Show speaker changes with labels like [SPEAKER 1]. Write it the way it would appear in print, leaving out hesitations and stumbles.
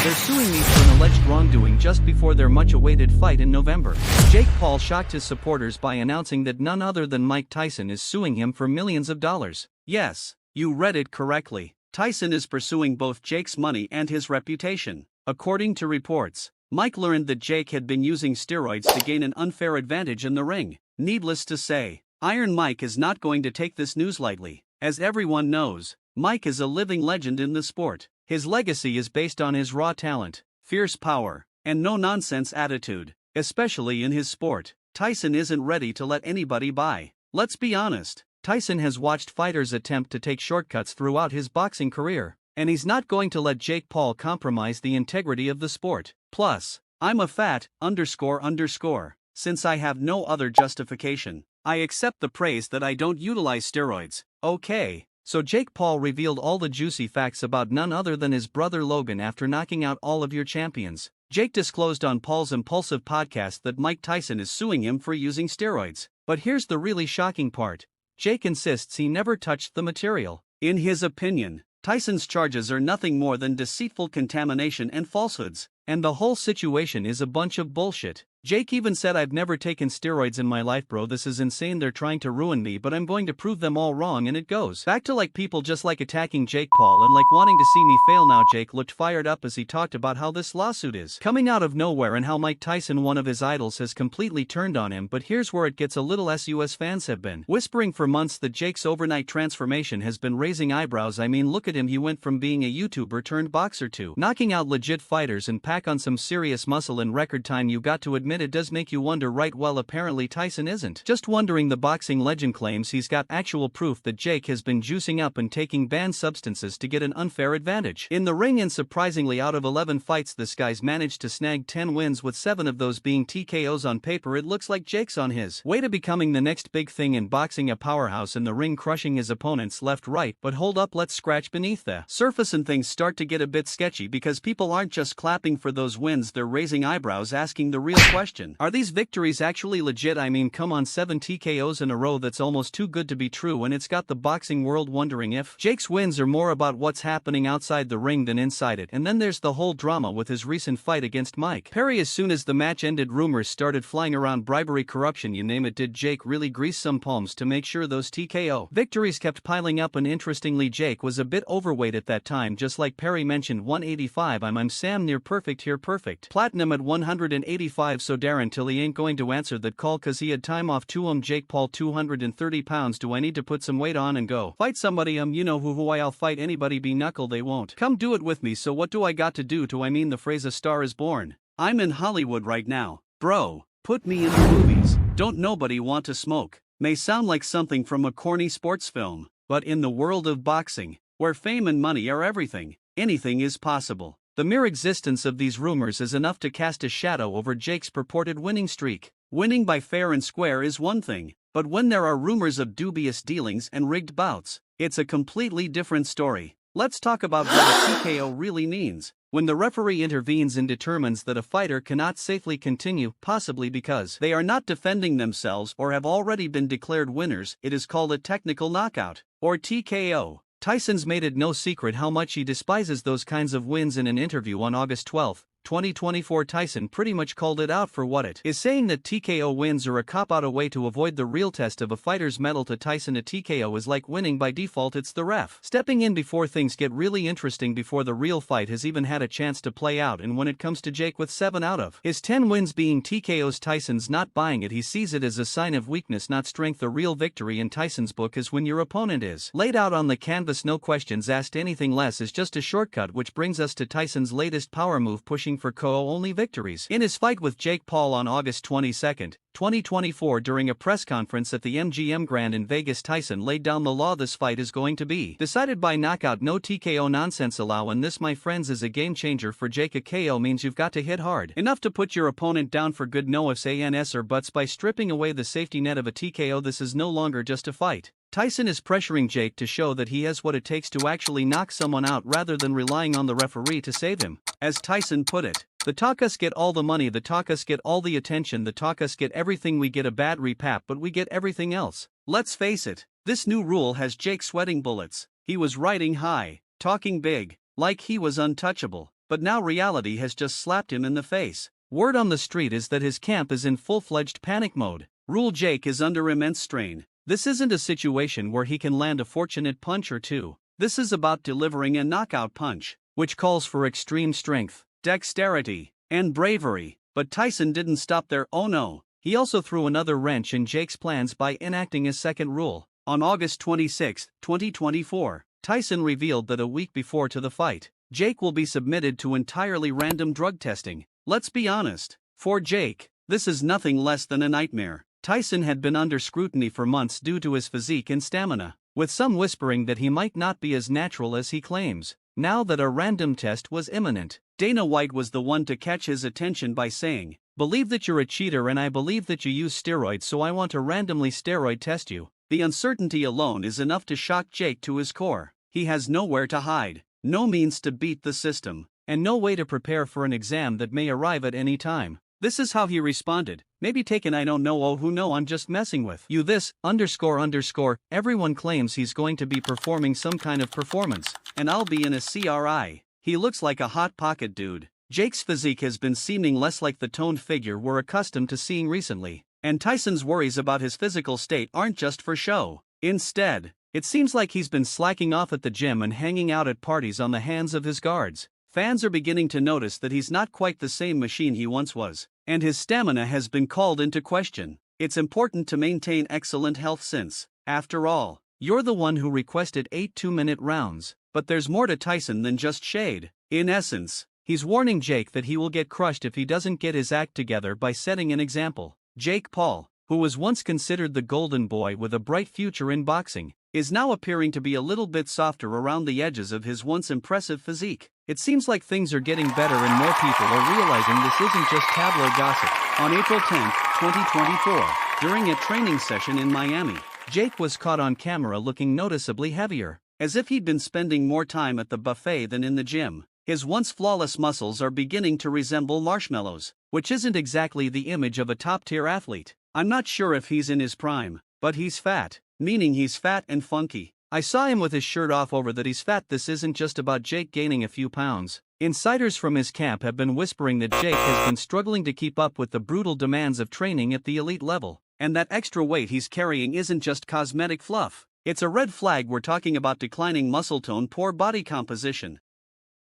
[SPEAKER 1] They're suing me for an alleged wrongdoing just before their much-awaited fight in November. Jake Paul shocked his supporters by announcing that none other than Mike Tyson is suing him for millions of dollars. Yes, you read it correctly. Tyson is pursuing both Jake's money and his reputation. According to reports, Mike learned that Jake had been using steroids to gain an unfair advantage in the ring. Needless to say, Iron Mike is not going to take this news lightly. As everyone knows, Mike is a living legend in the sport. His legacy is based on his raw talent, fierce power, and no-nonsense attitude, especially in his sport. Tyson isn't ready to let anybody by. Let's be honest, Tyson has watched fighters attempt to take shortcuts throughout his boxing career, and he's not going to let Jake Paul compromise the integrity of the sport. Plus, I'm a fat, __, since I have no other justification. I accept the praise that I don't utilize steroids. Okay, so Jake Paul revealed all the juicy facts about none other than his brother Logan after knocking out all of your champions. Jake disclosed on Paul's Impulsive podcast that Mike Tyson is suing him for using steroids. But here's the really shocking part. Jake insists he never touched the material. In his opinion, Tyson's charges are nothing more than deceitful contamination and falsehoods, and the whole situation is a bunch of bullshit. Jake even said, "I've never taken steroids in my life, bro. This is insane. They're trying to ruin me, but I'm going to prove them all wrong." And it goes back to like people just like attacking Jake Paul and like wanting to see me fail. Now Jake looked fired up as he talked about how this lawsuit is coming out of nowhere and how Mike Tyson, one of his idols, has completely turned on him. But here's where it gets a little sus. Fans have been whispering for months that Jake's overnight transformation has been raising eyebrows. I mean, look at him. He went from being a YouTuber turned boxer to knocking out legit fighters and pack on some serious muscle in record time. You got to admit it does make you wonder, right? Well, apparently Tyson isn't just wondering. The boxing legend claims he's got actual proof that Jake has been juicing up and taking banned substances to get an unfair advantage in the ring, and surprisingly, out of 11 fights this guy's managed to snag 10 wins, with 7 of those being TKOs. On paper it looks like Jake's on his way to becoming the next big thing in boxing, a powerhouse in the ring, crushing his opponents left, right. But hold up, let's scratch beneath the surface and things start to get a bit sketchy, because people aren't just clapping for those wins, they're raising eyebrows, asking the real question. Are these victories actually legit? I mean, come on, 7 TKOs in a row, that's almost too good to be true, and it's got the boxing world wondering if Jake's wins are more about what's happening outside the ring than inside it. And then there's the whole drama with his recent fight against Mike Perry. As soon as the match ended, rumors started flying around: bribery, corruption, you name it. Did Jake really grease some palms to make sure those TKO victories kept piling up? And interestingly, Jake was a bit overweight at that time, just like Perry mentioned. 185. I'm Sam, near perfect here, perfect platinum at 185. So Darren, till he ain't going to answer that call cause he had time off to Jake Paul, 230 pounds. Do I need to put some weight on and go fight somebody? You know who I'll fight anybody. Be knuckle, they won't come do it with me. So what do I got to do to? I mean, the phrase "a star is born." I'm in Hollywood right now, bro. Put me in the movies. Don't nobody want to smoke. May sound like something from a corny sports film, but in the world of boxing, where fame and money are everything, anything is possible. The mere existence of these rumors is enough to cast a shadow over Jake's purported winning streak. Winning by fair and square is one thing, but when there are rumors of dubious dealings and rigged bouts, it's a completely different story. Let's talk about what a TKO really means. When the referee intervenes and determines that a fighter cannot safely continue, possibly because they are not defending themselves or have already been declared winners, it is called a technical knockout, or TKO. Tyson's made it no secret how much he despises those kinds of wins. In an interview on August 12, 2024, Tyson pretty much called it out for what it is, saying that TKO wins are a cop-out, a way to avoid the real test of a fighter's mettle. To Tyson, a TKO is like winning by default. It's the ref stepping in before things get really interesting, before the real fight has even had a chance to play out. And when it comes to Jake, with 7 out of his 10 wins being TKOs, Tyson's not buying it. He sees it as a sign of weakness, not strength. The real victory in Tyson's book is when your opponent is laid out on the canvas, no questions asked. Anything less is just a shortcut, which brings us to Tyson's latest power move, pushing for KO-only victories. In his fight with Jake Paul on August 22, 2024, during a press conference at the MGM Grand in Vegas, Tyson laid down the law. This fight is going to be decided by knockout, no TKO nonsense allow. And this, my friends, is a game changer for Jake. A KO means you've got to hit hard enough to put your opponent down for good. No ifs, ands, or buts. By stripping away the safety net of a TKO, this is no longer just a fight. Tyson is pressuring Jake to show that he has what it takes to actually knock someone out, rather than relying on the referee to save him. As Tyson put it, "The talkers get all the money, the talkers get all the attention, the talkers get everything. We get a bad repap, but we get everything else." Let's face it, this new rule has Jake sweating bullets. He was riding high, talking big, like he was untouchable. but now reality has just slapped him in the face. Word on the street is that his camp is in full-fledged panic mode. Rule Jake is under immense strain. This isn't a situation where he can land a fortunate punch or two. This is about delivering a knockout punch, which calls for extreme strength, dexterity, and bravery. But Tyson didn't stop there. Oh no, he also threw another wrench in Jake's plans by enacting a second rule. On August 26, 2024, Tyson revealed that a week before to the fight, Jake will be submitted to entirely random drug testing. Let's be honest, for Jake, this is nothing less than a nightmare. Tyson had been under scrutiny for months due to his physique and stamina, with some whispering that he might not be as natural as he claims. Now that a random test was imminent, Dana White was the one to catch his attention by saying, "Believe that you're a cheater and I believe that you use steroids, so I want to randomly steroid test you." The uncertainty alone is enough to shock Jake to his core. He has nowhere to hide, no means to beat the system, and no way to prepare for an exam that may arrive at any time. This is how he responded. "Maybe taken, I don't know. Oh who no, I'm just messing with you. This, __. Everyone claims he's going to be performing some kind of performance, and I'll be in a CRI. He looks like a hot pocket dude." Jake's physique has been seeming less like the toned figure we're accustomed to seeing recently, and Tyson's worries about his physical state aren't just for show. Instead, it seems like he's been slacking off at the gym and hanging out at parties on the hands of his guards. Fans are beginning to notice that he's not quite the same machine he once was, and his stamina has been called into question. It's important to maintain excellent health since, after all, you're the one who requested 8 2-minute rounds. But there's more to Tyson than just shade. In essence, he's warning Jake that he will get crushed if he doesn't get his act together by setting an example. Jake Paul, who was once considered the golden boy with a bright future in boxing, is now appearing to be a little bit softer around the edges of his once impressive physique. It seems like things are getting better and more people are realizing this isn't just tabloid gossip. On April 10, 2024, during a training session in Miami, Jake was caught on camera looking noticeably heavier, as if he'd been spending more time at the buffet than in the gym. His once flawless muscles are beginning to resemble marshmallows, which isn't exactly the image of a top-tier athlete. I'm not sure if he's in his prime, but he's fat, meaning he's fat and funky. I saw him with his shirt off over that he's fat. This isn't just about Jake gaining a few pounds. Insiders from his camp have been whispering that Jake has been struggling to keep up with the brutal demands of training at the elite level, and that extra weight he's carrying isn't just cosmetic fluff. It's a red flag. We're talking about declining muscle tone, poor body composition,